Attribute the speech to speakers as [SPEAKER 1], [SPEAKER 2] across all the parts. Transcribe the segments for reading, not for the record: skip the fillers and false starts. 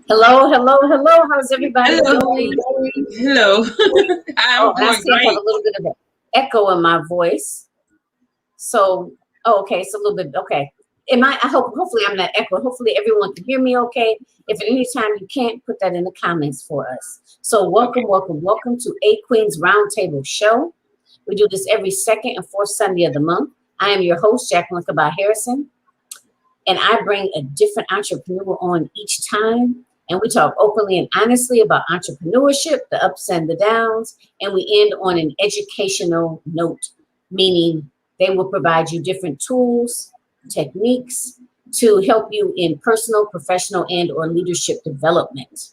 [SPEAKER 1] Hello, hello, hello. How's everybody
[SPEAKER 2] Hello.
[SPEAKER 1] doing?
[SPEAKER 2] Hello. I'm
[SPEAKER 1] Oh, and I
[SPEAKER 2] doing
[SPEAKER 1] see I have a
[SPEAKER 2] great.
[SPEAKER 1] little bit of an echo in my voice. So, oh, okay, it's a little bit okay. Hopefully I'm not echoing. Hopefully everyone can hear me okay. If at any time you can't, put that in the comments for us. So welcome,
[SPEAKER 2] Okay.
[SPEAKER 1] welcome, welcome to A Queen's Roundtable Show. We do this every second and fourth Sunday of the month. I am your host, Jacqueline Kabah Harrison, and I bring a different entrepreneur on each time. And we talk openly and honestly about entrepreneurship, the ups and the downs, and we end on an educational note, meaning they will provide you different tools, techniques to help you in personal, professional, and or leadership development.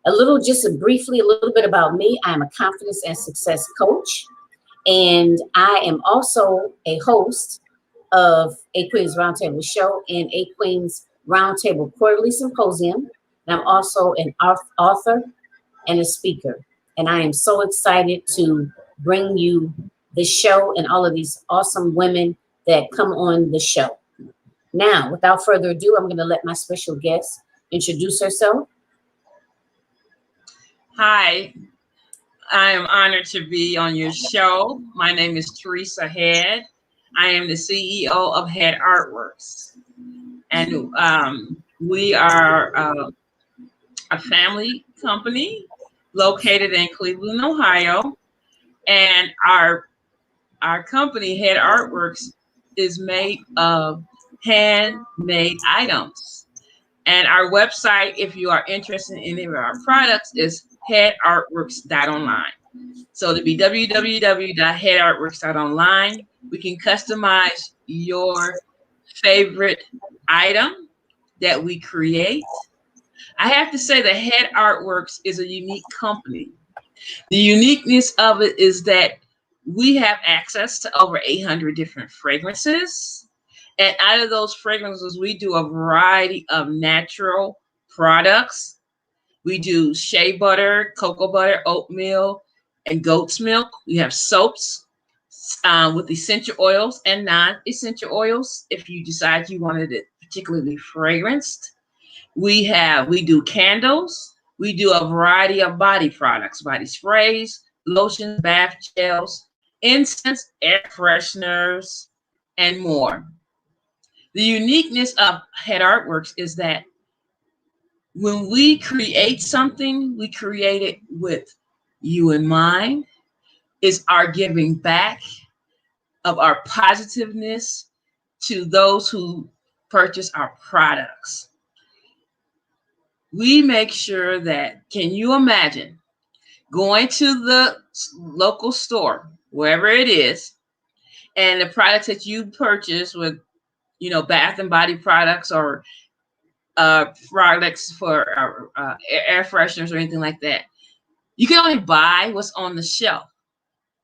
[SPEAKER 1] A little bit about me. I am a confidence and success coach, and I am also a host of A Queen's Roundtable Show and A Queen's Roundtable Quarterly Symposium. And I'm also an author and a speaker. And I am so excited to bring you the show and all of these awesome women that come on the show. Now, without further ado, I'm going to let my special guest introduce herself.
[SPEAKER 2] Hi. I am honored to be on your show. My name is Theresa Head. I am the CEO of Head Artworks. And we are a family company located in Cleveland, Ohio. And our company, Head Artworks, is made of handmade items. And our website, if you are interested in any of our products, is headartworks.online. So to be www.headartworks.online, we can customize your favorite item that we create. I have to say that Head Artworks is a unique company. The uniqueness of it is that we have access to over 800 different fragrances. And out of those fragrances, we do a variety of natural products. We do shea butter, cocoa butter, oatmeal, and goat's milk. We have soaps with essential oils and non-essential oils if you decide you wanted it particularly fragranced. We do candles. We do a variety of body products, body sprays, lotions, bath gels, incense, air fresheners, and more. The uniqueness of Head Artworks is that when we create something, we create it with you in mind. Is our giving back of our positiveness to those who purchase our products. We make sure that, can you imagine going to the local store, wherever it is, and the products that you purchase with, Bath and Body products or products for air fresheners or anything like that. You can only buy what's on the shelf.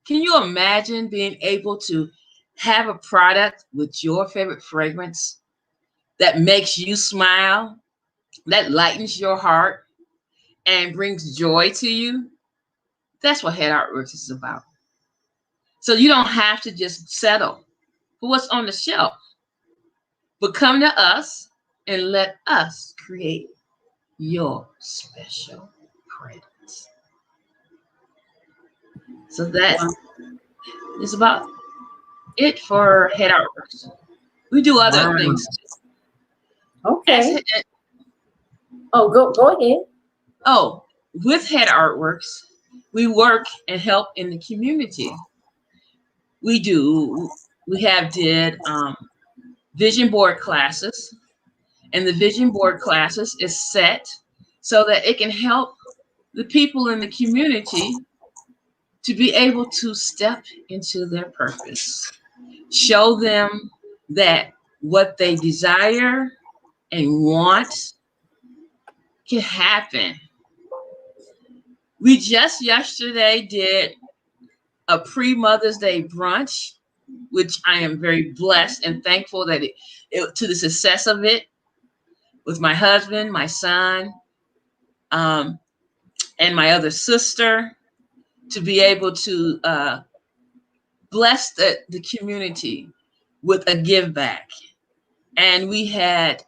[SPEAKER 2] Can you imagine being able to have a product with your favorite fragrance that makes you smile, that lightens your heart, and brings joy to you? That's what Head Artworks is about. So you don't have to just settle for what's on the shelf, but come to us and let us create your special presence. So that
[SPEAKER 1] Wow.
[SPEAKER 2] is about it for Head Artworks. We do other
[SPEAKER 1] Wow.
[SPEAKER 2] things as
[SPEAKER 1] Okay. Oh, go ahead.
[SPEAKER 2] oh, with Head Artworks, we work and help in the community. We do. We have did vision board classes, and the vision board classes is set so that it can help the people in the community to be able to step into their purpose. Show them that what they desire and want can happen. We just yesterday did a pre-Mother's Day brunch, which I am very blessed and thankful that to the success of it with my husband, my son, um, and my other sister, to be able to bless the community with a give back. And we had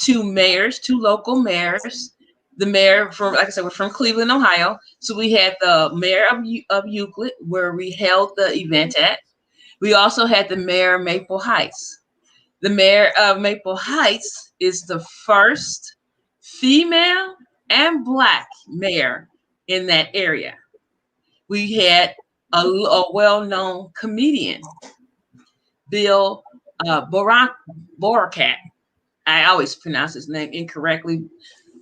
[SPEAKER 2] two mayors, two local mayors. The mayor from, like I said, we're from Cleveland, Ohio. So we had the mayor of Euclid, where we held the event at. We also had the mayor of Maple Heights. The mayor of Maple Heights is the first female and Black mayor in that area. We had a well-known comedian, Bill Boracat. I always pronounce his name incorrectly.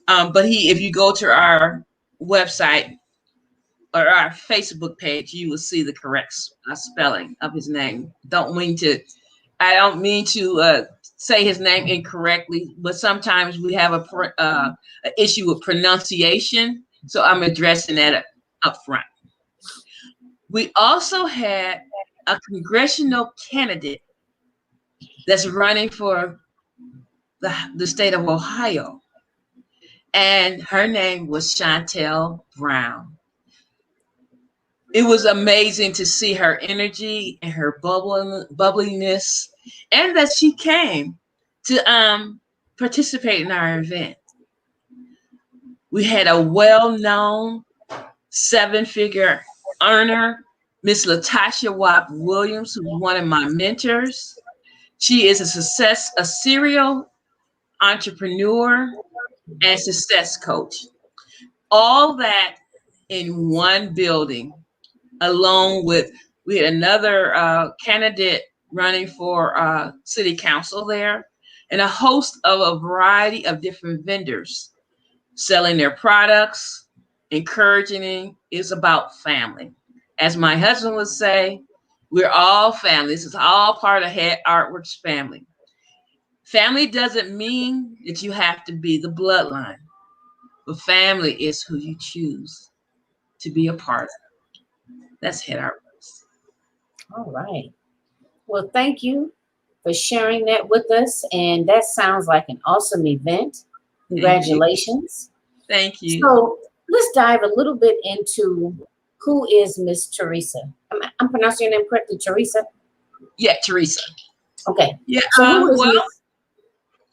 [SPEAKER 2] But if you go to our website or our Facebook page, you will see the correct spelling of his name. I don't mean to say his name incorrectly, but sometimes we have an issue with pronunciation. So I'm addressing that up front. We also had a congressional candidate that's running for the state of Ohio. And her name was Chantel Brown. It was amazing to see her energy and her bubbliness, and that she came to participate in our event. We had a well-known 7-figure earner, Miss Latasha Watt Williams, who's one of my mentors. She is a serial entrepreneur and success coach. All that in one building, along with, we had another candidate running for city council there, and a host of a variety of different vendors selling their products, encouraging. Is about family. As my husband would say, we're all family. This is all part of Head Artworks family. Family doesn't mean that you have to be the bloodline, but family is who you choose to be a part of. That's Head Artworks.
[SPEAKER 1] All right. Well, thank you for sharing that with us. And that sounds like an awesome event. Congratulations.
[SPEAKER 2] Thank you.
[SPEAKER 1] So let's dive a little bit into who is Miss Theresa. I'm pronouncing your name correctly, Theresa?
[SPEAKER 2] Yeah, Theresa.
[SPEAKER 1] Okay.
[SPEAKER 2] Yeah.
[SPEAKER 1] So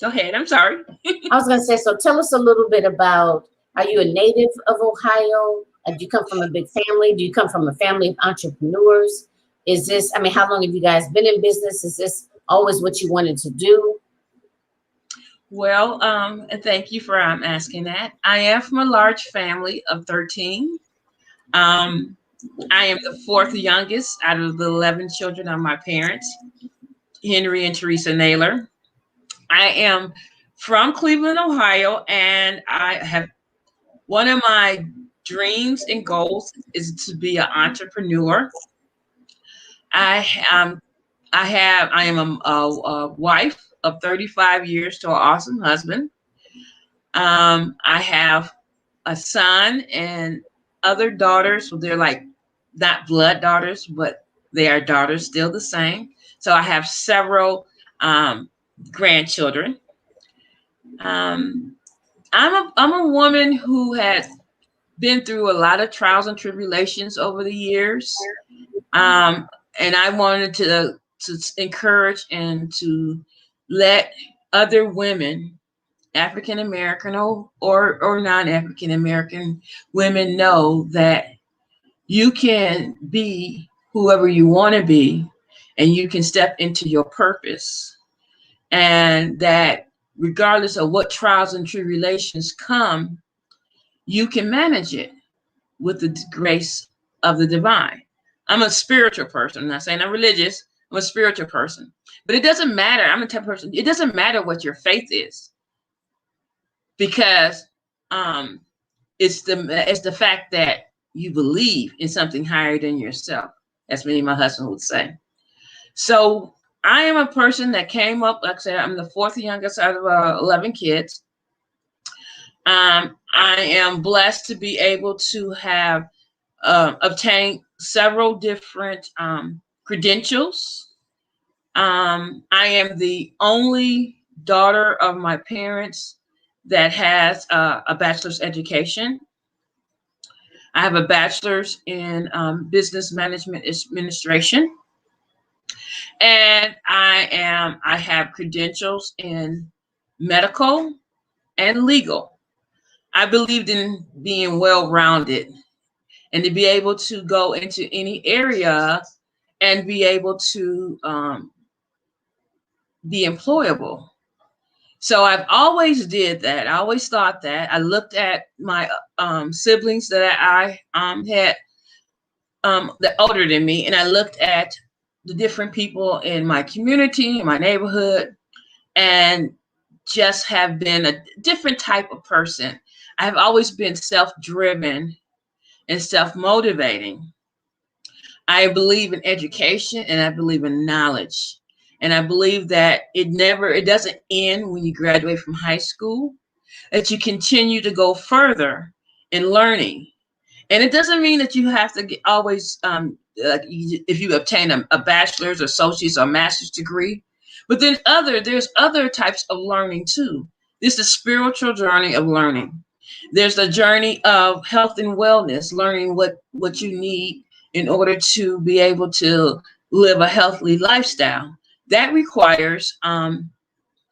[SPEAKER 2] Go ahead. I'm sorry.
[SPEAKER 1] I was going to say, so tell us a little bit about, are you a native of Ohio? Do you come from a big family? Do you come from a family of entrepreneurs? Is this, how long have you guys been in business? Is this always what you wanted to do?
[SPEAKER 2] Well, thank you for asking that. I am from a large family of 13. I am the fourth youngest out of the 11 children of my parents, Henry and Teresa Naylor. I am from Cleveland, Ohio, and I have, one of my dreams and goals is to be an entrepreneur. I am a wife of 35 years to an awesome husband. I have a son and other daughters. So they're like not blood daughters, but they are daughters still the same. So I have several grandchildren. I'm a woman who has been through a lot of trials and tribulations over the years. And I wanted to encourage and to let other women, African American or non-African American women, know that you can be whoever you want to be, and you can step into your purpose, and that regardless of what trials and tribulations come, you can manage it with the grace of the divine. I'm a spiritual person. I'm not saying I'm religious. I'm a spiritual person. But it doesn't matter. I'm a type of person. It doesn't matter what your faith is, because it's the fact that you believe in something higher than yourself. As me and my husband would say. So I am a person that came up, like I said, I'm the fourth youngest out of 11 kids. I am blessed to be able to have obtained several different credentials. I am the only daughter of my parents that has a bachelor's education. I have a bachelor's in business management administration. And I have credentials in medical, and legal. I believed in being well-rounded and to be able to go into any area and be able to be employable. So I've always did that. I always thought that. I looked at my siblings that I had that older than me, and I looked at the different people in my community, in my neighborhood, and just have been a different type of person. I have always been self-driven and self-motivating. I believe in education and I believe in knowledge. And I believe that it doesn't end when you graduate from high school, that you continue to go further in learning. And it doesn't mean that you have to always, if you obtain a bachelor's, associate's, or master's degree, but there's other types of learning too. This is spiritual journey of learning. There's the journey of health and wellness, learning what you need in order to be able to live a healthy lifestyle. That requires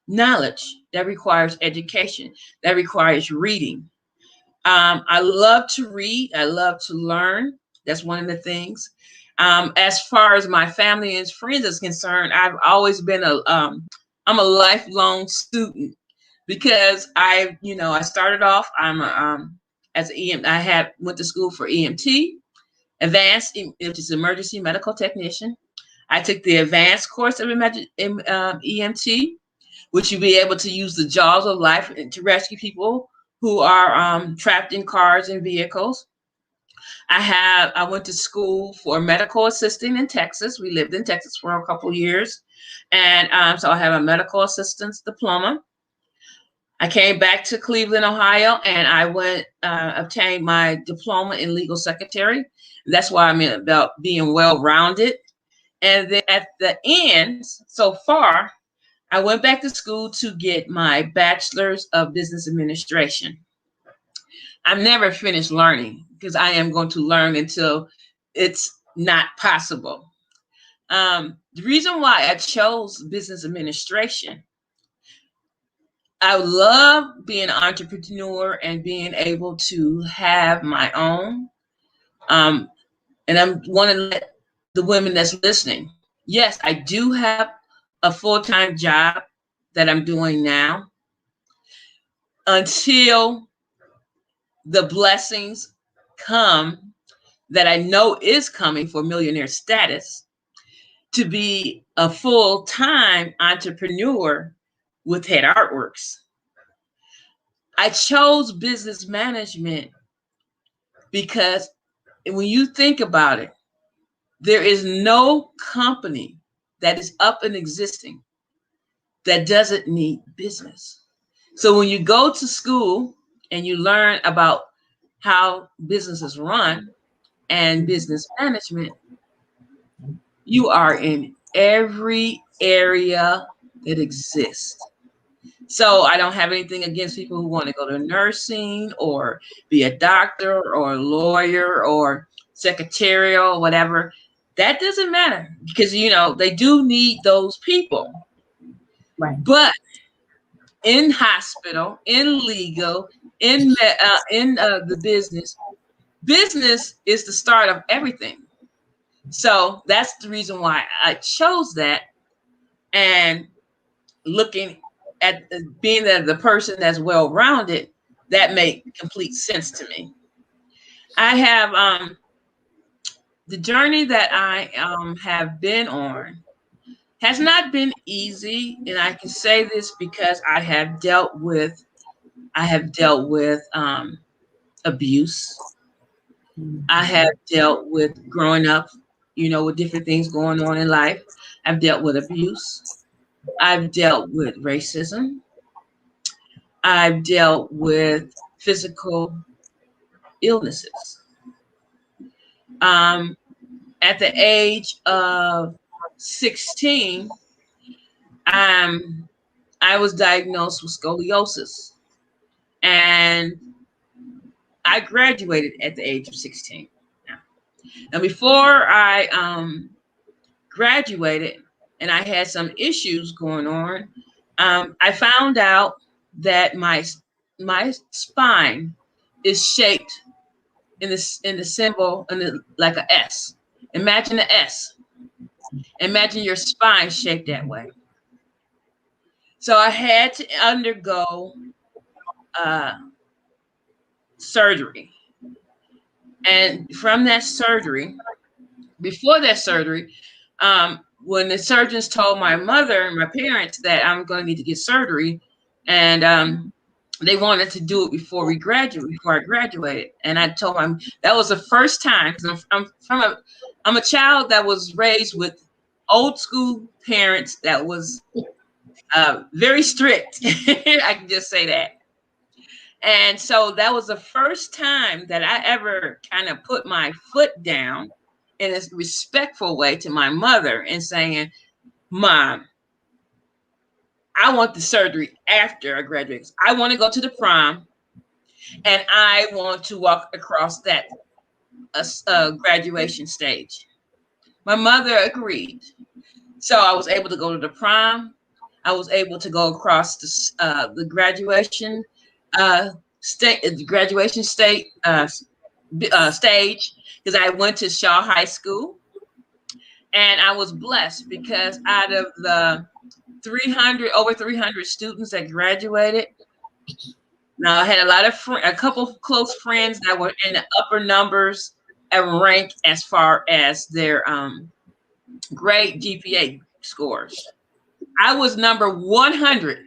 [SPEAKER 2] knowledge. That requires education. That requires reading. I love to read. I love to learn. That's one of the things. As far as my family and friends is concerned, I've always been I'm a lifelong student because I started off, as an I went to school for EMT, advanced, which is emergency medical technician. I took the advanced course of EMT, which you'll be able to use the jaws of life to rescue people who are trapped in cars and vehicles. I went to school for medical assisting in Texas. We lived in Texas for a couple years. And so I have a medical assistance diploma. I came back to Cleveland, Ohio, and I obtained my diploma in legal secretary. That's why I'm about being well-rounded. And then at the end, so far, I went back to school to get my bachelor's of business administration. I'm never finished learning because I am going to learn until it's not possible. The reason why I chose business administration, I love being an entrepreneur and being able to have my own. And I want to let the women that's listening, yes, I do have a full-time job that I'm doing now until the blessings come that I know is coming for millionaire status, to be a full-time entrepreneur with Head Artworks. I chose business management because when you think about it, there is no company that is up and existing that doesn't need business. So when you go to school and you learn about how businesses run and business management, you are in every area that exists. So I don't have anything against people who want to go to nursing or be a doctor or a lawyer or secretarial, whatever. That doesn't matter because, they do need those people.
[SPEAKER 1] Right.
[SPEAKER 2] But in hospital, in legal, in the business is the start of everything. So that's the reason why I chose that. And looking at being the person that's well-rounded, that made complete sense to me. I have the journey that I have been on has not been easy, and I can say this because I have dealt with abuse. I have dealt with growing up, with different things going on in life. I've dealt with abuse. I've dealt with racism. I've dealt with physical illnesses. At the age of 16, I was diagnosed with scoliosis, and I graduated at the age of 16. Now before I graduated, and I had some issues going on, I found out that my spine is shaped in the symbol like a S. Imagine an S. Imagine your spine shaped that way. So I had to undergo uh, surgery, and from that surgery, before that surgery, when the surgeons told my mother and my parents that I'm going to need to get surgery, and they wanted to do it before I graduated, and I told them that was the first time because I'm a child that was raised with old school parents that was very strict. I can just say that. And so that was the first time that I ever kind of put my foot down in a respectful way to my mother and saying, Mom, I want the surgery after I graduate. I want to go to the prom and I want to walk across that graduation stage. My mother agreed. So I was able to go to the prom. I was able to go across the graduation stage because I went to Shaw High School, and I was blessed because out of the over 300 students that graduated, now I had a couple of close friends that were in the upper numbers and rank as far as their grade GPA scores. I was number 100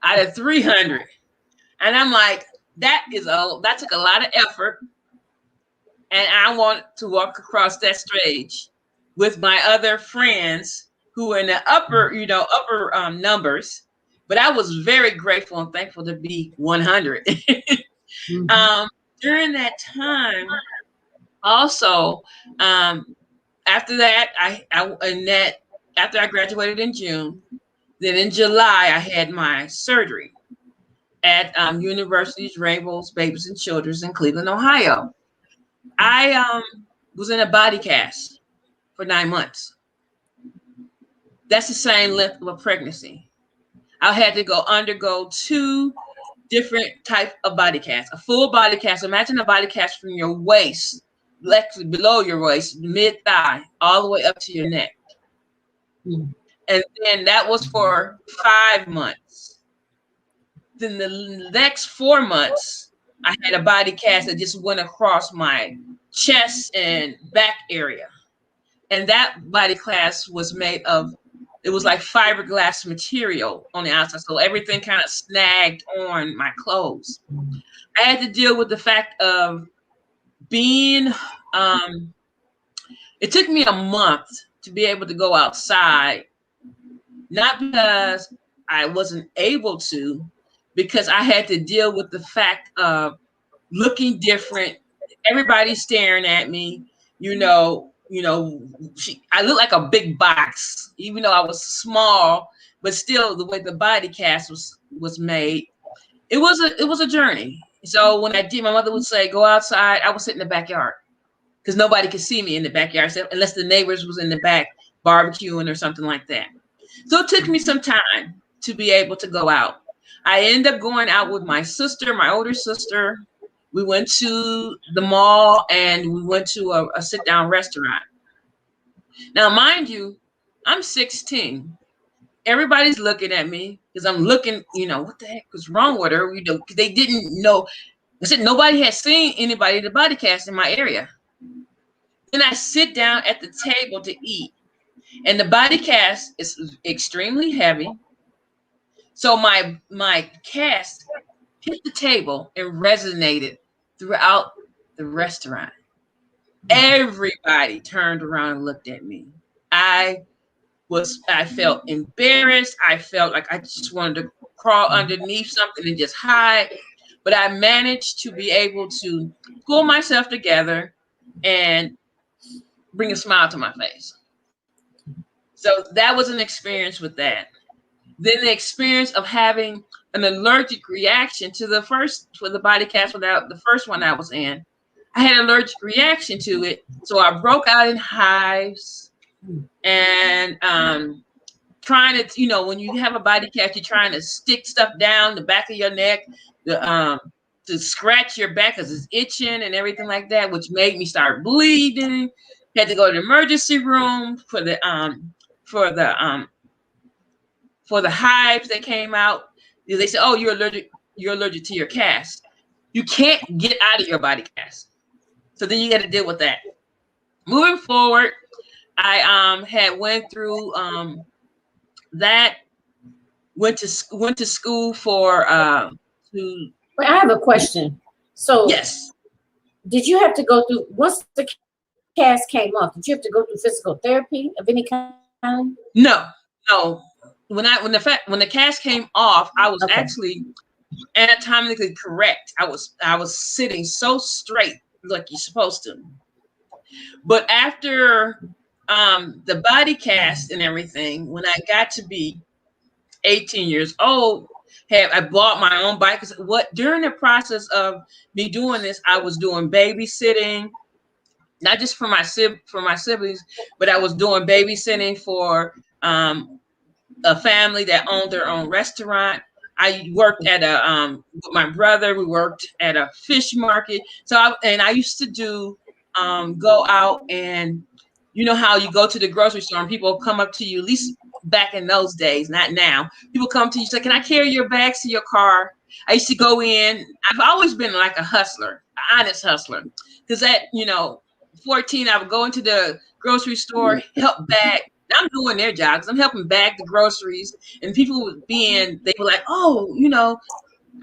[SPEAKER 2] out of 300. And I'm like, that took a lot of effort. And I want to walk across that stage with my other friends who were in the upper numbers. But I was very grateful and thankful to be 100. During that time, also, after that, after I graduated in June, then in July, I had my surgery at University's Rainbows Babies and Children's in Cleveland, Ohio. I was in a body cast for 9 months. That's the same length of a pregnancy. I had to undergo 2 different types of body casts. A full body cast. Imagine a body cast from your waist, below your waist, mid-thigh, all the way up to your neck. And then that was for 5 months. Then the next 4 months, I had a body cast that just went across my chest and back area. And that body cast was made of, it was like fiberglass material on the outside. So everything kind of snagged on my clothes. I had to deal with the fact of being, it took me a month to be able to go outside, not because I wasn't able to, because I had to deal with the fact of looking different. Everybody's staring at me, I look like a big box, even though I was small, but still the way the body cast was made, it was a journey. So when I did, my mother would say, go outside. I would sit in the backyard because nobody could see me in the backyard unless the neighbors was in the back barbecuing or something like that. So it took me some time to be able to go out. I ended up going out with my sister, my older sister. We went to the mall and we went to a sit-down restaurant. Now, mind you, I'm 16. Everybody's looking at me because I'm looking, what the heck was wrong with her? Because they didn't know. I said nobody had seen anybody in the body cast in my area. Then I sit down at the table to eat, and the body cast is extremely heavy. So my cast hit the table and resonated throughout the restaurant. Everybody turned around and looked at me. I felt embarrassed. I felt like I just wanted to crawl underneath something and just hide. But I managed to be able to pull myself together and bring a smile to my face. So that was an experience with that. Then the experience of having an allergic reaction to the body cast without the first one I was in. I had an allergic reaction to it. So I broke out in hives and trying to, when you have a body cast, you're trying to stick stuff down the back of your neck, to scratch your back because it's itching and everything like that, which made me start bleeding. Had to go to the emergency room for the hives that came out. They said, "Oh, you're allergic to your cast. You can't get out of your body cast." So then you got to deal with that. Moving forward, I had went through that. Went to school for to.
[SPEAKER 1] Wait, I have a question. So,
[SPEAKER 2] Yes.
[SPEAKER 1] did you have to go through once the cast came off? Did you have to go through physical therapy of any kind?
[SPEAKER 2] No. When the cast came off, I was
[SPEAKER 1] Okay.
[SPEAKER 2] actually anatomically correct. I was sitting so straight like you're supposed to. But after the body cast and everything, when I got to be 18 years old, I bought my own bike. During the process of me doing this, I was doing babysitting, not just for my siblings, but I was doing babysitting for a family that owned their own restaurant. I worked at with my brother. We worked at a fish market. So I used to do go out, and you know how you go to the grocery store and people come up to you, at least back in those days, not now. People come to you, say, "Can I carry your bags to your car?" I used to go in. I've always been like a hustler, an honest hustler, because at 14, I would go into the grocery store, help bag. I'm doing their jobs. I'm helping bag the groceries, and people they were like, "Oh,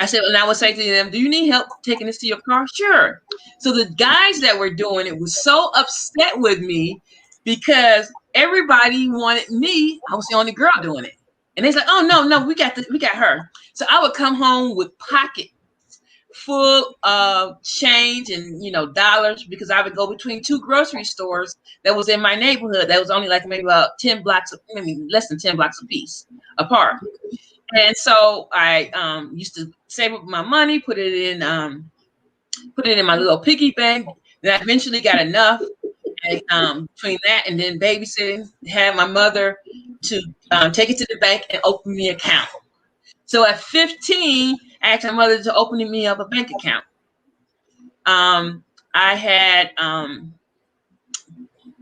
[SPEAKER 2] I said," and I would say to them, "Do you need help taking this to your car?" Sure. So the guys that were doing it was so upset with me because everybody wanted me. I was the only girl doing it, and they're like, "Oh no, we got her." So I would come home with pockets full of change and dollars, because I would go between two grocery stores that was in my neighborhood that was only like maybe about 10 blocks, maybe less than 10 blocks a piece apart. And so I used to save up my money, put it in my little piggy bank. Then I eventually got enough, and between that and then babysitting, had my mother to take it to the bank and open me an account. So at 15, I asked my mother to open me up a bank account. I had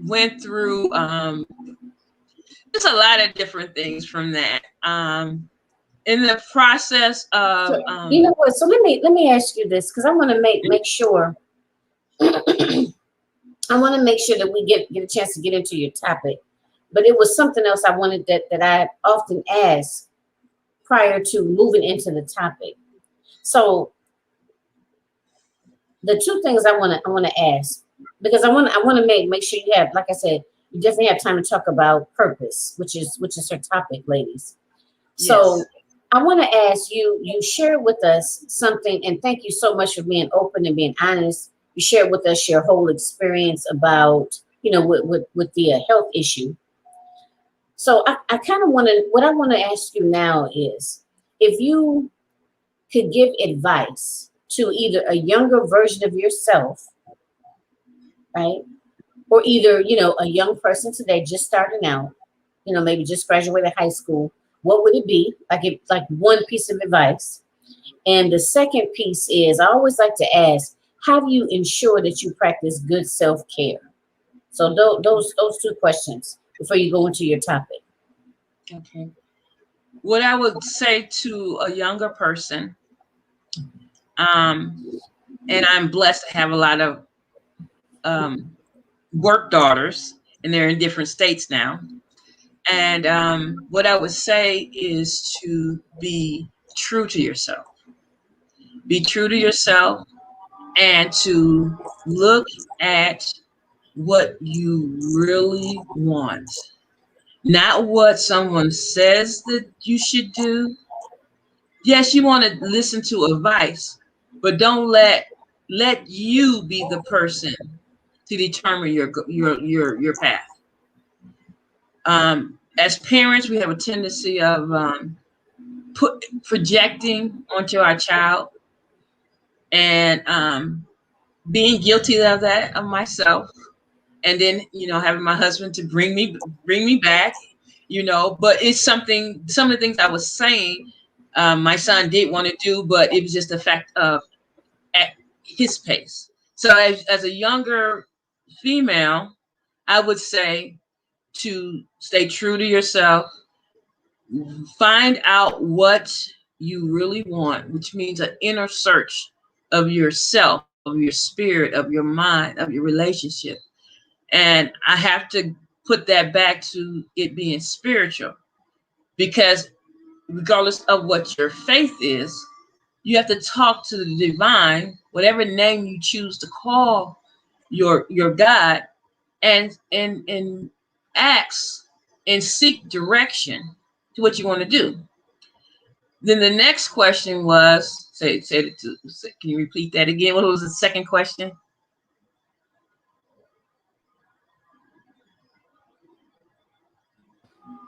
[SPEAKER 2] went through just a lot of different things from that. In the process of
[SPEAKER 1] So, you know what? So let me ask you this, because I want to make sure. I want to make sure that we get a chance to get into your topic. But it was something else I wanted that I often ask prior to moving into the topic. So the two things I want to ask, because I want to make sure you have, like I said, you definitely have time to talk about purpose, which is her topic, ladies. So
[SPEAKER 2] yes.
[SPEAKER 1] I want to ask you, you share with us something, and thank you so much for being open and being honest. You shared with us your whole experience about, with the health issue. So I kind of what I want to ask you now is, if you could give advice to either a younger version of yourself, right? Or either, a young person today just starting out, maybe just graduated high school, what would it be? Like one piece of advice. And the second piece is, I always like to ask, how do you ensure that you practice good self-care? So those two questions before you go into your topic.
[SPEAKER 2] Okay. What I would say to a younger person, and I'm blessed to have a lot of work daughters, and they're in different states now. And what I would say is to be true to yourself. Be true to yourself, and to look at what you really want, not what someone says that you should do. Yes, you want to listen to advice, but don't let you be the person to determine your path. As parents, we have a tendency of projecting onto our child, and being guilty of that of myself, and then having my husband to bring me back you know, but it's something, some of the things I was saying, my son did want to do, but it was just the fact of at his pace. So as a younger female, I would say to stay true to yourself, find out what you really want, which means an inner search of yourself, of your spirit, of your mind, of your relationship. And I have to put that back to it being spiritual, because regardless of what your faith is, you have to talk to the divine, whatever name you choose to call your God, and ask and seek direction to what you want to do. Then the next question was, can you repeat that again? What was the second question?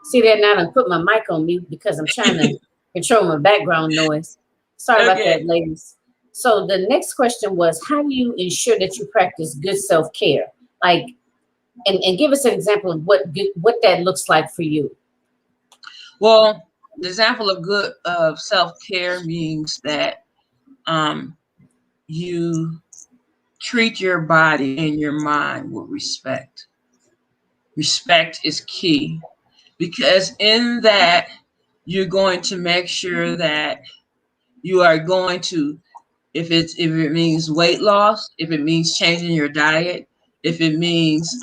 [SPEAKER 1] See that now? I put my mic on mute because I'm trying to control my background noise. Sorry about
[SPEAKER 2] Okay.
[SPEAKER 1] that, ladies. So the next question was, how do you ensure that you practice good self-care? Like, and give us an example of what that looks like for you.
[SPEAKER 2] Well, the example of good of self-care means that um, you treat your body and your mind with respect. Respect is key, because in that you're going to make sure that you are going to, if it means weight loss, if it means changing your diet, if it means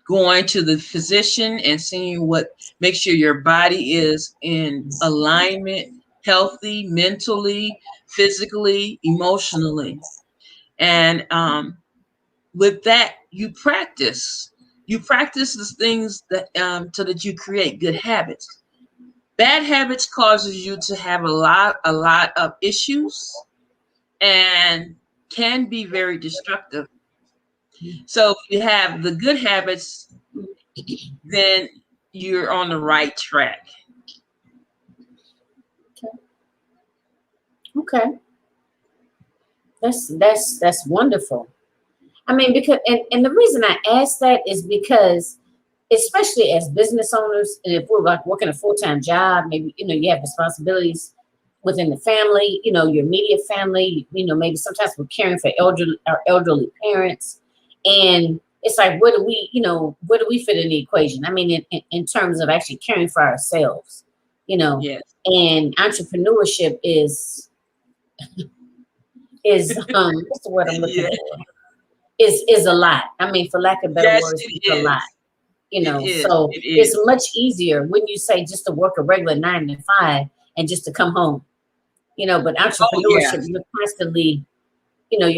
[SPEAKER 2] going to the physician and seeing what, make sure your body is in alignment, healthy, mentally, physically, emotionally. And with that, you practice the things that so that you create good habits. Bad habits causes you to have a lot of issues and can be very destructive. So if you have the good habits, then you're on the right track.
[SPEAKER 1] Okay, that's wonderful. I mean, because and the reason I ask that is because, especially as business owners, and if we're like working a full-time job, maybe you have responsibilities within the family, your immediate family, maybe sometimes we're caring for our elderly parents, and it's like, where do we fit in the equation? I mean, in terms of actually caring for ourselves, you know,
[SPEAKER 2] Yes.
[SPEAKER 1] and entrepreneurship is what's the word I'm looking
[SPEAKER 2] Yeah.
[SPEAKER 1] for? Is a lot. I mean, for lack of better
[SPEAKER 2] Yes,
[SPEAKER 1] words,
[SPEAKER 2] it
[SPEAKER 1] it's a lot.
[SPEAKER 2] is. It is.
[SPEAKER 1] So
[SPEAKER 2] It
[SPEAKER 1] it's
[SPEAKER 2] is.
[SPEAKER 1] much easier when you say just to work a regular 9 to 5 and just to come home. But
[SPEAKER 2] Oh yeah.
[SPEAKER 1] entrepreneurship, you're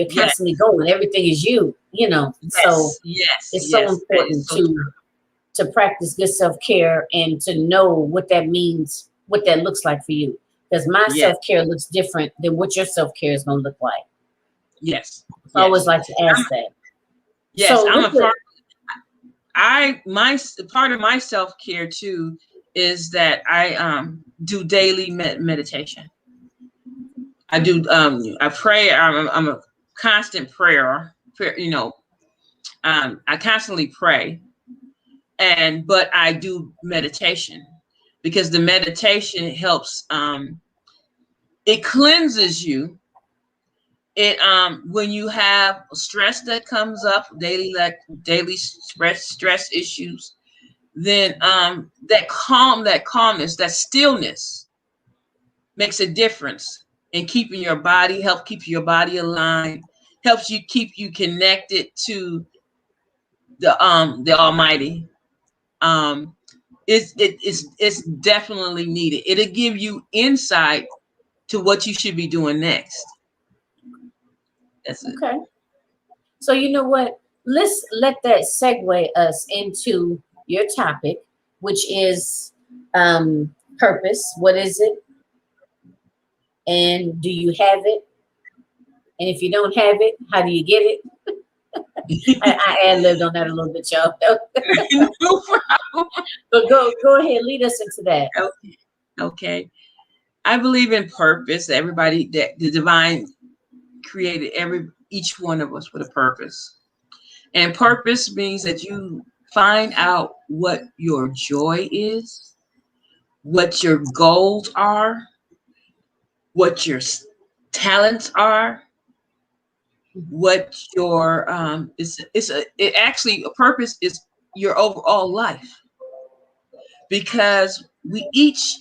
[SPEAKER 2] Yes.
[SPEAKER 1] constantly going. Everything is you. So
[SPEAKER 2] Yes. Yes.
[SPEAKER 1] it's so
[SPEAKER 2] Yes. That is
[SPEAKER 1] important
[SPEAKER 2] so true.
[SPEAKER 1] to practice good self-care and to know what that means, what that looks like for you. Because my
[SPEAKER 2] Yes.
[SPEAKER 1] self-care looks different than what your self-care is going to look like.
[SPEAKER 2] Yes.
[SPEAKER 1] I always
[SPEAKER 2] Yes.
[SPEAKER 1] like to
[SPEAKER 2] I'm,
[SPEAKER 1] ask that.
[SPEAKER 2] yes.
[SPEAKER 1] So
[SPEAKER 2] I'm
[SPEAKER 1] with
[SPEAKER 2] a part. My part of my self care too is that I do daily meditation. I do I pray. I'm a constant prayer. I constantly pray, but I do meditation, because the meditation helps. It cleanses you. It when you have stress that comes up, daily stress issues, then that calmness, that stillness makes a difference in keeping your body, help keep your body aligned, helps you keep you connected to the Almighty. Um, it's definitely needed. It'll give you insight to what you should be doing next. That's it.
[SPEAKER 1] okay. So you know what? Let's let that segue us into your topic, which is purpose. What is it? And do you have it? And if you don't have it, how do you get it? I ad-libbed on that a little bit, y'all.
[SPEAKER 2] No problem.
[SPEAKER 1] But go ahead, lead us into that.
[SPEAKER 2] Okay. Okay. I believe in purpose. Everybody, that the divine created each one of us with a purpose. And purpose means that you Find out what your joy is, what your goals are, what your talents are, what your it actually a purpose is your overall life, because we each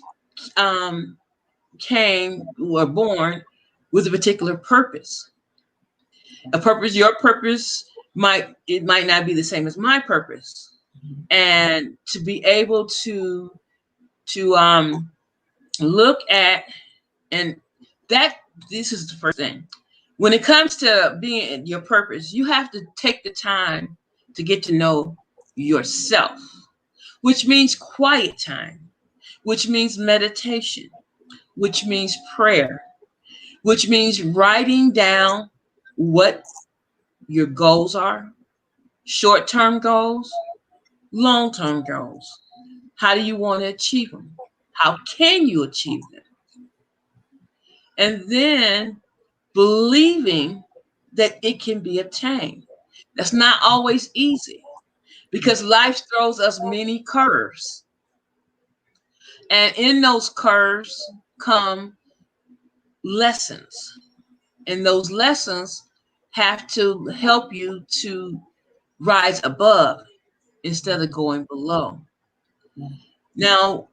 [SPEAKER 2] um were born with a particular purpose. A purpose, your purpose might not be the same as my purpose. And to be able to look at, and that this is the first thing. When it comes to being your purpose, you have to take the time to get to know yourself, which means quiet time, which means meditation, which means prayer, which means writing down what your goals are, short-term goals, long-term goals. How do you want to achieve them? How can you achieve them? And then believing that it can be obtained. That's not always easy because life throws us many curves. And in those curves come lessons. And those lessons have to help you to rise above instead of going below. Now,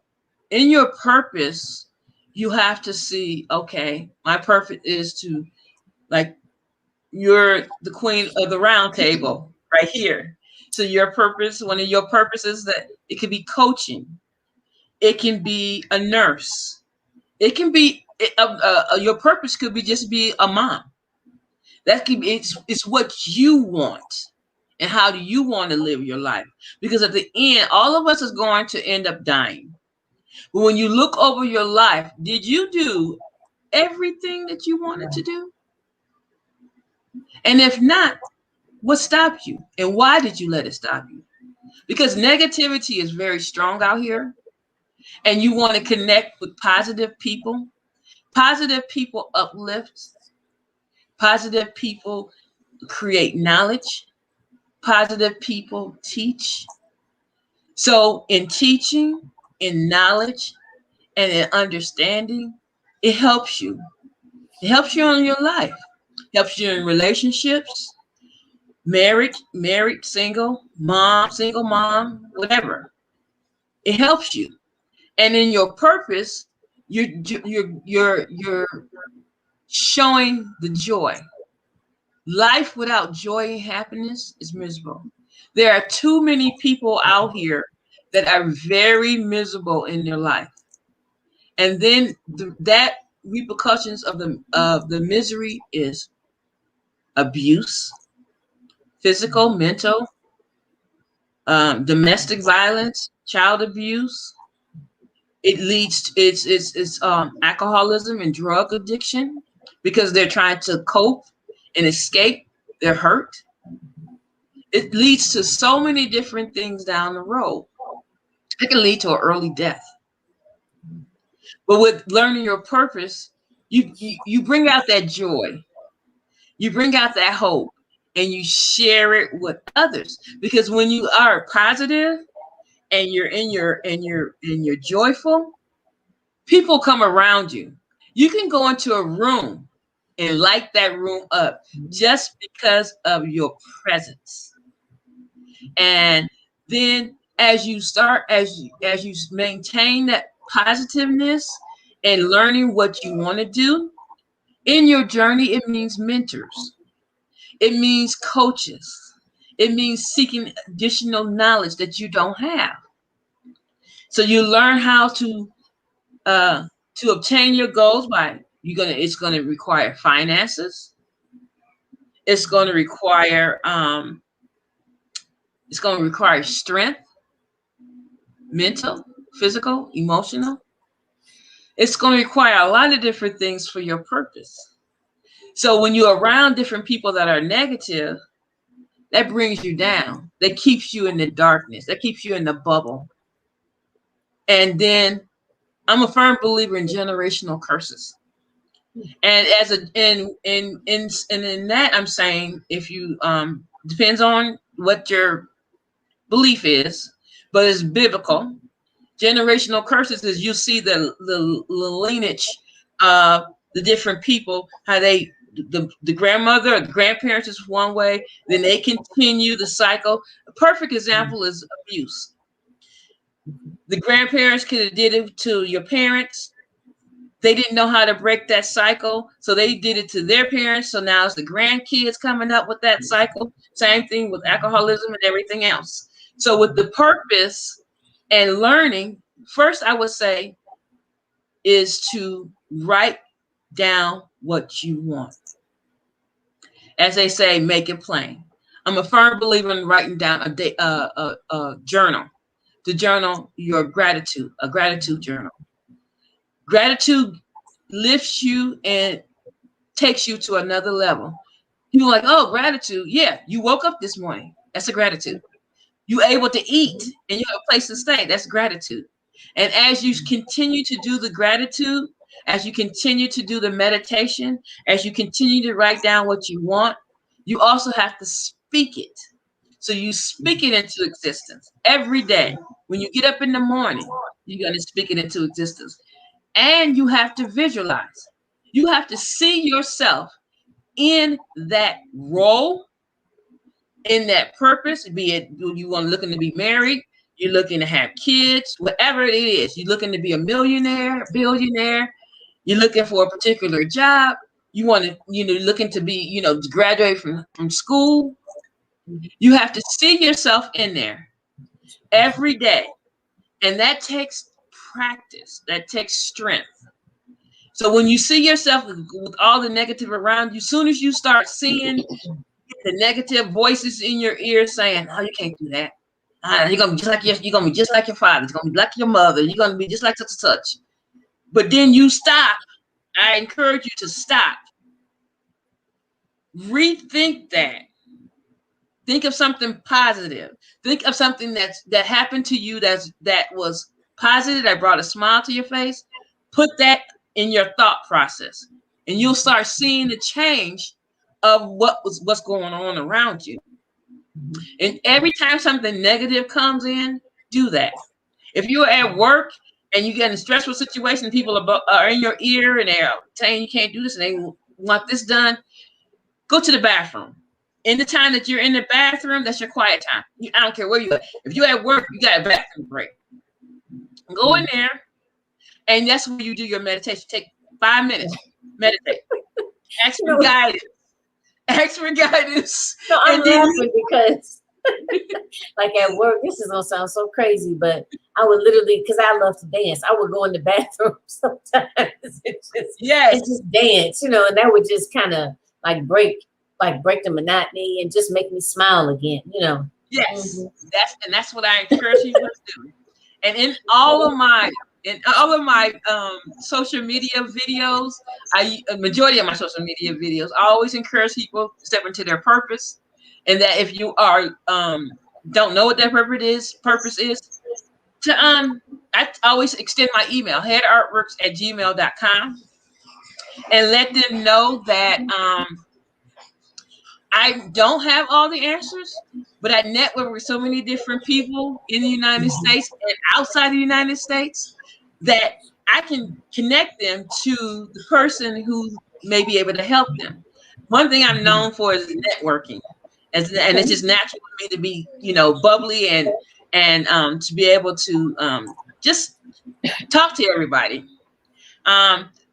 [SPEAKER 2] in your purpose, you have to see, okay, my purpose is to, like, you're the queen of the round table right here. So your purpose, one of your purposes, that it could be coaching, it can be a nurse, it can be your purpose could be just be a mom. That could be it's what you want, and how do you want to live your life? Because at the end, all of us is going to end up dying. But when you look over your life, did you do everything that you wanted to do? And if not, what stopped you? And why did you let it stop you? Because negativity is very strong out here, and you want to connect with positive people. Positive people uplift, positive people create knowledge, positive people teach. So, in teaching, in knowledge, and in understanding, it helps you. It helps you in your life, helps you in relationships, married, single mom, whatever. It helps you. And in your purpose, you're showing the joy. Life without joy and happiness is miserable. There are too many people out here that are very miserable in their life, and then that repercussions of the misery is abuse, physical, mental, domestic violence, child abuse. It leads to it's alcoholism and drug addiction because they're trying to cope and escape their hurt. It leads to so many different things down the road. It can lead to an early death. But with learning your purpose, you bring out that joy, you bring out that hope, and you share it with others. Because when you are positive and you're joyful, people come around you. You can go into a room and light that room up just because of your presence. And then as you maintain that positiveness and learning what you want to do in your journey, it means mentors, it means coaches, it means seeking additional knowledge that you don't have. So you learn how to obtain your goals by it's gonna require finances. It's gonna require strength, mental, physical, emotional. It's going to require a lot of different things for your purpose. So when you're around different people that are negative, that brings you down. That keeps you in the darkness. That keeps you in the bubble. And then I'm a firm believer in generational curses. And as a in that I'm saying, if you depends on what your belief is, but it's biblical. Generational curses is you see the lineage of the different people, how they the grandmother or the grandparents is one way, then they continue the cycle. A perfect example is abuse. The grandparents could have did it to your parents. They didn't know how to break that cycle, so they did it to their parents. So now it's the grandkids coming up with that cycle. Same thing with alcoholism and everything else. So with the purpose and learning, first I would say is to write down what you want. As they say, make it plain. I'm a firm believer in writing down a journal. To journal your gratitude, a gratitude journal. Gratitude lifts you and takes you to another level. People are like, oh, gratitude. Yeah, you woke up this morning. That's a gratitude. You able to eat and you have a place to stay. That's gratitude. And as you continue to do the gratitude, as you continue to do the meditation, as you continue to write down what you want, you also have to speak it. So you speak it into existence every day. When you get up in the morning, you're going to speak it into existence. And you have to visualize. You have to see yourself in that role, in that purpose, be it you want looking to be married, you're looking to have kids, whatever it is, you're looking to be a millionaire, billionaire, you're looking for a particular job, you want to, looking to be, to graduate from school. You have to see yourself in there every day. And that takes practice, that takes strength. So when you see yourself with all the negative around you, soon as you start seeing the negative voices in your ear saying, "Oh, you can't do that. You're gonna be just like your father. You're gonna be like your mother. You're gonna be just like such and such." But then you stop. I encourage you to stop. Rethink that. Think of something positive. Think of something that happened to you that was positive, that brought a smile to your face. Put that in your thought process, and you'll start seeing the change of what's going on around you. And every time something negative comes in, do that. If you're at work and you get in a stressful situation, people are in your ear and they're saying you can't do this and they want this done, go to the bathroom. In the time that you're in the bathroom, that's your quiet time. I don't care where you are. If you're at work, you got a bathroom break. Go in there, and that's where you do your meditation. Take 5 minutes, meditate. Ask for guidance. Ask for guidance.
[SPEAKER 1] No, I'm laughing because, like at work, this is gonna sound so crazy, but I would literally, because I love to dance, I would go in the bathroom sometimes. It's just dance, and that would just kind of break the monotony and just make me smile again,
[SPEAKER 2] Yes, that's what I encourage you to do. And in all of my social media videos, a majority of my social media videos, I always encourage people to step into their purpose, and that if you are don't know what that purpose is, to I always extend my email, headartworks@gmail.com, and let them know that I don't have all the answers, but I network with so many different people in the United States and outside the United States that I can connect them to the person who may be able to help them. One thing I'm known for is networking, and it's just natural for me to be, bubbly and to be able to just talk to everybody.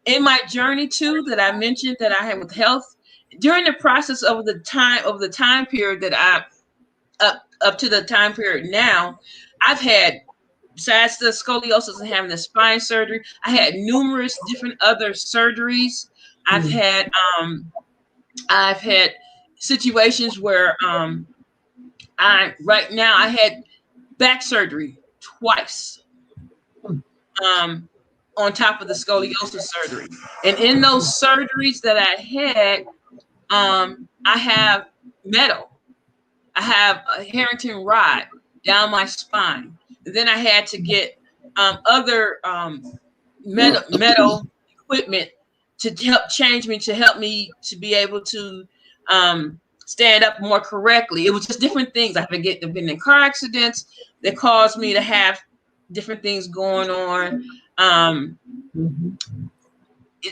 [SPEAKER 2] In my journey too, that I mentioned that I had with health, during the process of the time period that I up to the time period now, I've had, besides the scoliosis and having the spine surgery, I had numerous different other surgeries. I've had situations where right now I had back surgery twice. On top of the scoliosis surgery. And in those surgeries that I had, I have metal. I have a Harrington rod down my spine. And then I had to get other metal equipment to help change me, to help me to be able to stand up more correctly. It was just different things. I've been in car accidents that caused me to have different things going on.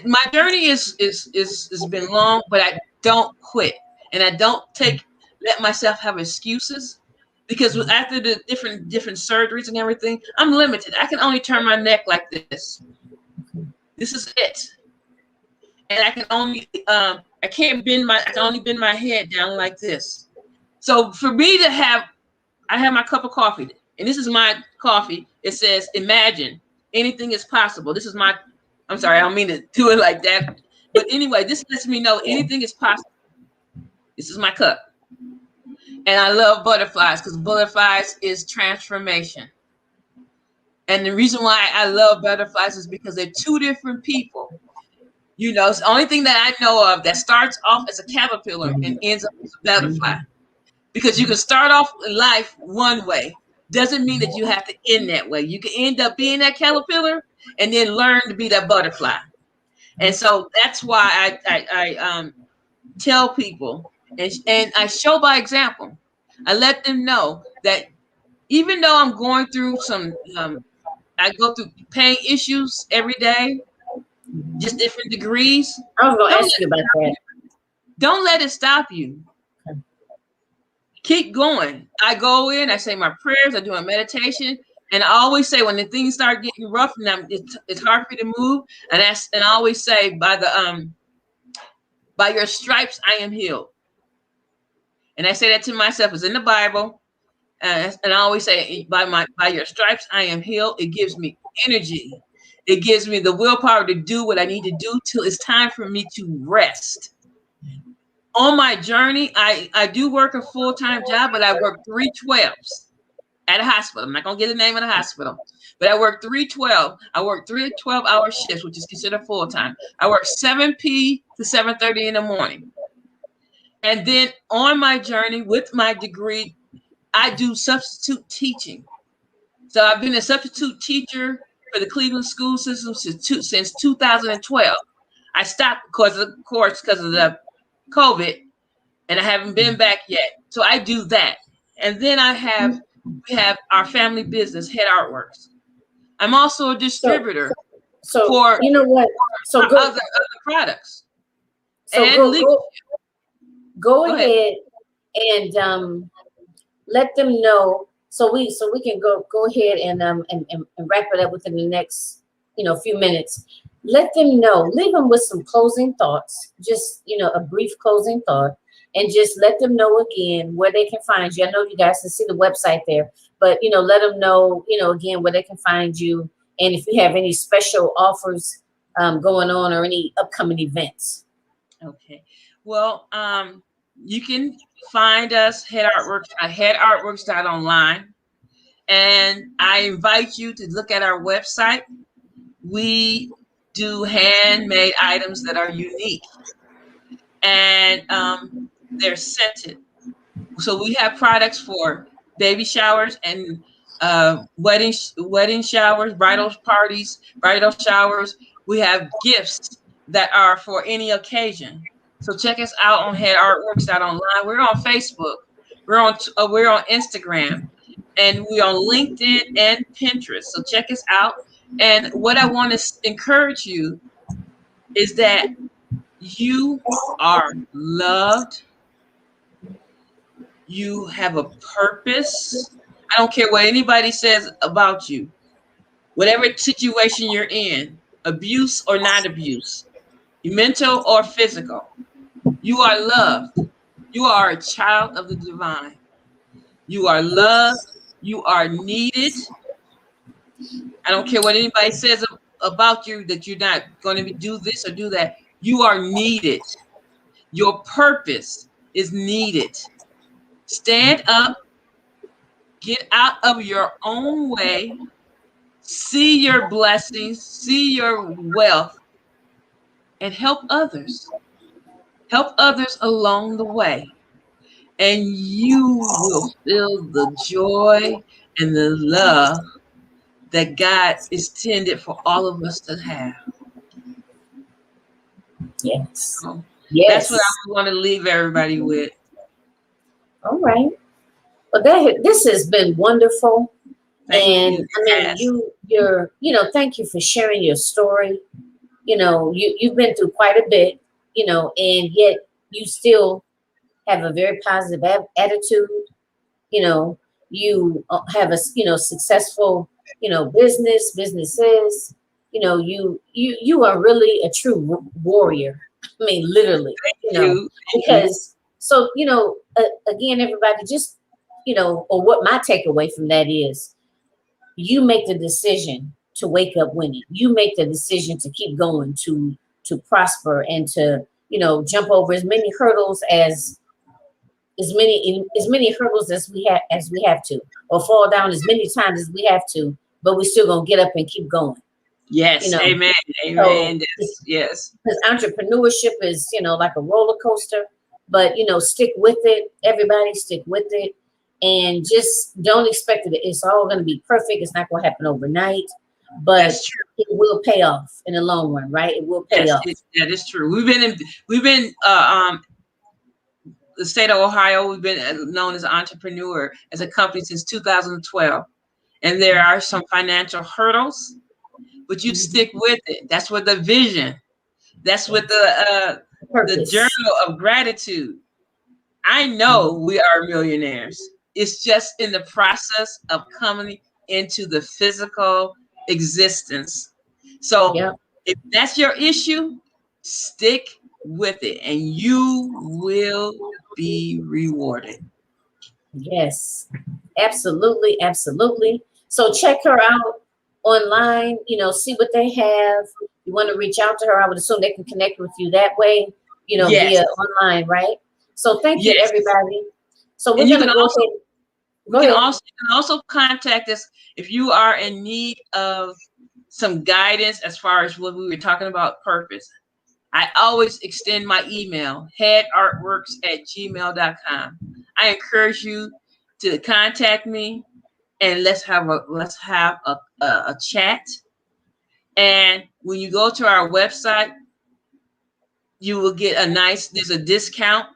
[SPEAKER 2] My journey is has been long, but I don't quit, and I don't let myself have excuses, because after the different surgeries and everything, I'm limited. I can only turn my neck like this. This is it, and I can only I can only bend my head down like this. So for me to have, I have my cup of coffee, and this is my coffee. It says, "Imagine anything is possible." This is my. I'm sorry, I don't mean to do it like that, but anyway, this lets me know anything is possible. This is my cup, and I love butterflies because butterflies is transformation. And the reason why I love butterflies is because they're two different people. You know, it's the only thing that I know of that starts off as a caterpillar and ends up as a butterfly. Because you can start off in life one way, doesn't mean that you have to end that way. You can end up being that caterpillar and then learn to be that butterfly. And so that's why I tell people, and I show by example. I let them know that even though I'm going through some, I go through pain issues every day, just different degrees.
[SPEAKER 1] I was going to ask you about that.
[SPEAKER 2] Don't let it stop you. Keep going. I go in, I say my prayers, I do a meditation, and I always say when the things start getting rough and it's hard for me to move, and I always say by your stripes I am healed. And I say that to myself. It's in the Bible, and I always say by your stripes I am healed. It gives me energy. It gives me the willpower to do what I need to do till it's time for me to rest. On my journey, I do work a full-time job, but I work 3/12s at a hospital. I'm not going to get the name of the hospital, but I work 3/12. I work 3 12-hour shifts, which is considered full-time. I work 7 p to 7:30 in the morning. And then on my journey with my degree, I do substitute teaching. So I've been a substitute teacher for the Cleveland school system since 2012. I stopped because of the COVID, and I haven't been back yet. So I do that. And then we have our family business, Head Artworks. I'm also a distributor for
[SPEAKER 1] you know what? So
[SPEAKER 2] other products.
[SPEAKER 1] So
[SPEAKER 2] and
[SPEAKER 1] go ahead and let them know. So we can go ahead and wrap it up within the next few minutes. Let them know. Leave them with some closing thoughts. Just a brief closing thought, and just let them know again where they can find you. I know you guys can see the website there, but let them know again where they can find you, and if you have any special offers going on or any upcoming events.
[SPEAKER 2] Okay. Well, you can find us Head Artworks at headartworks.online, and I invite you to look at our website. We do handmade items that are unique, and they're scented. So we have products for baby showers and wedding showers, bridal parties, bridal showers. We have gifts that are for any occasion. So check us out on headartworks.online. We're on Facebook. We're on Instagram, and we're on LinkedIn and Pinterest. So check us out. And what I want to encourage you is that you are loved. You have a purpose. I don't care what anybody says about you. Whatever situation you're in, abuse or not abuse, mental or physical, you are loved. You are a child of the divine. You are loved. You are needed. I don't care what anybody says about you, that you're not going to do this or do that. You are needed. Your purpose is needed. Stand up. Get out of your own way. See your blessings. See your wealth. And help others. Help others along the way. And you will feel the joy and the love that God intended for all of us to have.
[SPEAKER 1] Yes.
[SPEAKER 2] So
[SPEAKER 1] yes.
[SPEAKER 2] That's what I want to leave everybody with.
[SPEAKER 1] All right. Well, this has been wonderful.
[SPEAKER 2] Thank
[SPEAKER 1] And
[SPEAKER 2] you.
[SPEAKER 1] I mean,
[SPEAKER 2] Yes.
[SPEAKER 1] thank you for sharing your story. You've been through quite a bit, and yet you still have a very positive attitude. You know, you have a, successful, businesses. You are really a true warrior. I mean, literally,
[SPEAKER 2] Thank you. Thank you.
[SPEAKER 1] because so, again, everybody just, or what my takeaway from that is, you make the decision to wake up winning. You make the decision to keep going, to prosper, and to, jump over as many hurdles as we have to, or fall down as many times as we have to, but we still gonna get up and keep going. You
[SPEAKER 2] Yes.
[SPEAKER 1] know,
[SPEAKER 2] Amen.
[SPEAKER 1] so
[SPEAKER 2] Amen. Yes.
[SPEAKER 1] because entrepreneurship is, like a roller coaster, but stick with it. Everybody stick with it, and just don't expect it. It's all going to be perfect. It's not going to happen overnight, but
[SPEAKER 2] That's true.
[SPEAKER 1] it will pay off in the long run, right? It will pay
[SPEAKER 2] Yes,
[SPEAKER 1] off.
[SPEAKER 2] that is true. We've been the state of Ohio. We've been known as an entrepreneur as a company since 2012, and there are some financial hurdles, but you
[SPEAKER 1] Mhm.
[SPEAKER 2] stick with it. That's what the vision. That's what the journal
[SPEAKER 1] Purpose.
[SPEAKER 2] of gratitude. I know
[SPEAKER 1] Mhm.
[SPEAKER 2] we are millionaires. It's just in the process of coming into the physical existence. So
[SPEAKER 1] Yep.
[SPEAKER 2] if that's your issue, stick with it and you will be rewarded.
[SPEAKER 1] Yes. Absolutely. Absolutely. So check her out online. See what they have. You want to reach out to her, I would assume they can connect with you that way.
[SPEAKER 2] Yes.
[SPEAKER 1] Via online, right? So thank you,
[SPEAKER 2] Yes.
[SPEAKER 1] everybody. So we're
[SPEAKER 2] And
[SPEAKER 1] gonna go ahead.
[SPEAKER 2] we
[SPEAKER 1] Go
[SPEAKER 2] can
[SPEAKER 1] ahead.
[SPEAKER 2] also you can also contact us if you are in need of some guidance as far as what we were talking about purpose. I always extend my email, headartworks@gmail.com. I encourage you to contact me and let's have a chat. And when you go to our website, you will get there's a discount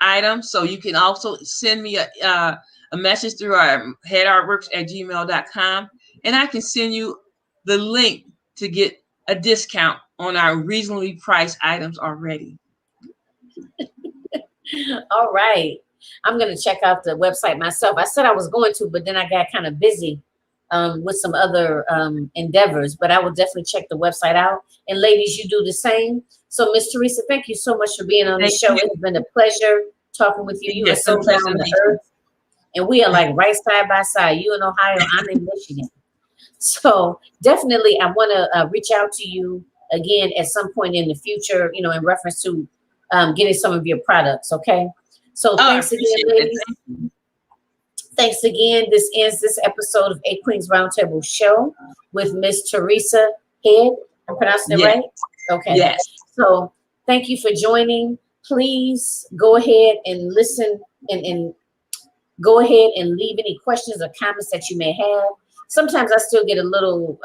[SPEAKER 2] item. So you can also send me a message through our headartworks@gmail.com, and I can send you the link to get a discount on our reasonably priced items already.
[SPEAKER 1] All right. I'm going to check out the website myself. I said I was going to, but then I got kind of busy with some other endeavors. But I will definitely check the website out. And ladies, you do the same. So, Miss Theresa, thank you so much for being on the
[SPEAKER 2] Thank
[SPEAKER 1] show.
[SPEAKER 2] you.
[SPEAKER 1] It's been a pleasure talking with you. You are
[SPEAKER 2] Yes, it's been
[SPEAKER 1] so
[SPEAKER 2] a pleasure
[SPEAKER 1] down
[SPEAKER 2] to
[SPEAKER 1] to
[SPEAKER 2] meet you.
[SPEAKER 1] earth. And we are like right side by side. You in Ohio, I'm in Michigan. So definitely, I want to reach out to you again at some point in the future, in reference to getting some of your products. Okay. So
[SPEAKER 2] Oh, I
[SPEAKER 1] thanks again,
[SPEAKER 2] appreciate that.
[SPEAKER 1] ladies. Thanks again. This ends this episode of A Queen's Roundtable Show with Miss Theresa Head. I'm pronouncing it
[SPEAKER 2] Yes,
[SPEAKER 1] right? Okay.
[SPEAKER 2] yes.
[SPEAKER 1] So thank you for joining. Please go ahead and listen and go ahead and leave any questions or comments that you may have. Sometimes I still get a little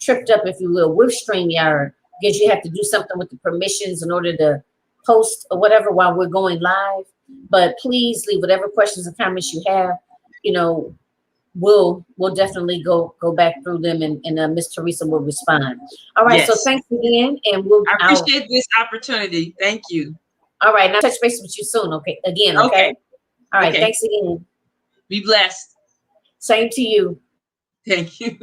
[SPEAKER 1] tripped up, if you will, with StreamYard, because you have to do something with the permissions in order to post or whatever while we're going live. But please leave whatever questions or comments you have. You know, we'll definitely go back through them, and Miss Theresa will respond. All right. So
[SPEAKER 2] Yes.
[SPEAKER 1] thanks again, and
[SPEAKER 2] I
[SPEAKER 1] I'll.
[SPEAKER 2] appreciate this opportunity. Thank you.
[SPEAKER 1] All right. Now touch base with you soon. Okay. Again.
[SPEAKER 2] Okay.
[SPEAKER 1] Okay. All right.
[SPEAKER 2] Okay.
[SPEAKER 1] Thanks again.
[SPEAKER 2] Be blessed.
[SPEAKER 1] Same to you.
[SPEAKER 2] Thank you.